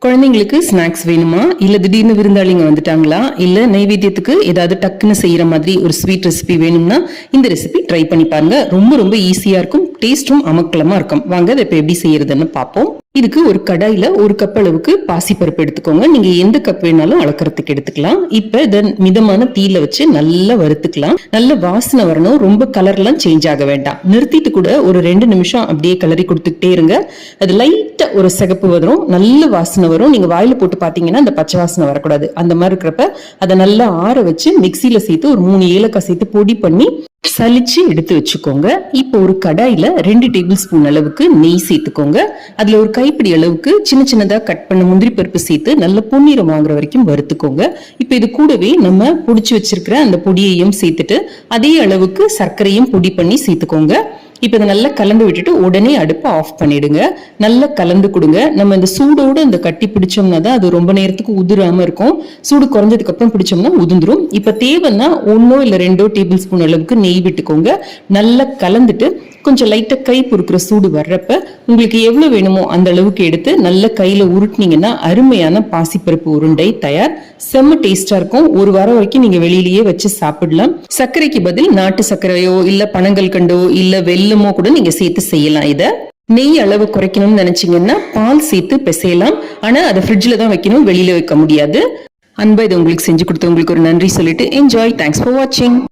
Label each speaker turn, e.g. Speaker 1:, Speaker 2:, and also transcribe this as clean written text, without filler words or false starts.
Speaker 1: குழந்தைங்களுக்கு ஸ்நாக்ஸ் வேணுமா இல்ல திடீர்னு விருந்தாளிங்க வந்துட்டாங்களா இல்ல நைவேத்தியத்துக்கு ஏதாவது டக்குன்னு செய்யற மாதிரி ஒரு ஸ்வீட் ரெசிபி வேணும்னா இந்த ரெசிபி ட்ரை பண்ணி பாருங்க. ரொம்ப ரொம்ப ஈஸியா இருக்கும், டேஸ்டும் அமக்கலமா இருக்கும். வாங்க அதை இப்ப எப்படி செய்யறதுன்னு பார்ப்போம். இதுக்கு ஒரு கடாயில ஒரு கப் அளவுக்கு பாசிப்பருப்பு எடுத்துக்கோங்க. நீங்க எந்த கப் வேணாலும் அளக்கறதுக்கு எடுத்துக்கலாம். இப்ப இதை மிதமான தீயில வச்சு நல்லா வறுத்துக்கலாம். நல்ல வாசனை வரணும், ரொம்ப கலர்லாம் சேஞ்ச் ஆக வேண்டாம். நிறுத்திட்டு கூட ஒரு 2 நிமிஷம் அப்படியே கலரி கொடுத்துக்கிட்டே இருங்க. அது லைட்டா ஒரு சிகப்பு வரும், நல்ல வாசனை வரும். நீங்க வாயில போட்டு பாத்தீங்கன்னா அந்த பச்சை வாசனை வரக்கூடாது. அந்த மாதிரி இருக்கிறப்ப அதை நல்லா ஆற வச்சு மிக்சியில சேர்த்து ஒரு 3 ஏலக்காய் சேர்த்து பொடி பண்ணி சலிச்சு எடுத்து வச்சுக்கோங்க. இப்போ ஒரு கடாயில 2 டேபிள் ஸ்பூன் அளவுக்கு நெய் சேர்த்துக்கோங்க. அதுல ஒரு கைப்பிடி அளவுக்கு சின்ன சின்னதா கட் பண்ண முந்திரி பருப்பு சேர்த்து நல்ல பொன்னிறம் வாங்குற வரைக்கும் வறுத்துக்கோங்க. இப்ப இது கூடவே நம்ம பொடிச்சு வச்சிருக்கிற அந்த பொடியையும் சேர்த்துட்டு அதே அளவுக்கு சர்க்கரையும் பொடி பண்ணி சேர்த்துக்கோங்க. இப்ப இதை நல்லா கலந்து விட்டுட்டு உடனே அடுப்பை ஆஃப் பண்ணிடுங்க. நல்லா கலந்து கொடுங்க. நம்ம இந்த சூடோடு இந்த கட்டி பிடிச்சோம்னா தான் அது ரொம்ப நேரத்துக்கு உதிராம இருக்கும். சூடு குறைஞ்சதுக்கு அப்புறம் பிடிச்சோம்னா உதிர்ந்துரும். இப்ப தேவைன்னா 1 இல்ல 2 டேபிள் ஸ்பூன் அளவுக்கு நெய் விட்டுக்கோங்க. நல்லா கலந்துட்டு கொஞ்சம் லைட்டா கை பொறுக்கிற சூடு வர்றப்ப உங்களுக்கு எவ்வளவு வேணுமோ அந்த அளவுக்கு எடுத்து நல்ல கையில உருட்டினீங்கன்னா அருமையான பாசிப்பருப்பு உருண்டை தயார். செம்ம டேஸ்டா இருக்கும். ஒரு வாரம் வரைக்கும் நீங்க வெளியிலேயே வச்சு சாப்பிடலாம். சர்க்கரைக்கு பதில் நாட்டு சர்க்கரையோ இல்ல பனங்கல்கண்டோ இல்ல வெல்லமோ கூட நீங்க சேர்த்து செய்யலாம். இத நெய் அளவு குறைக்கணும்னு நினைச்சீங்கன்னா பால் சேர்த்து பிசையலாம். ஆனா அதை ஃப்ரிட்ஜ்ல தான் வைக்கணும், வெளியில வைக்க முடியாது. அன்பா இதை உங்களுக்கு செஞ்சு கொடுத்து உங்களுக்கு ஒரு நன்றி சொல்லிட்டு என்ஜாய். தேங்க்ஸ் ஃபார் வாட்சிங்.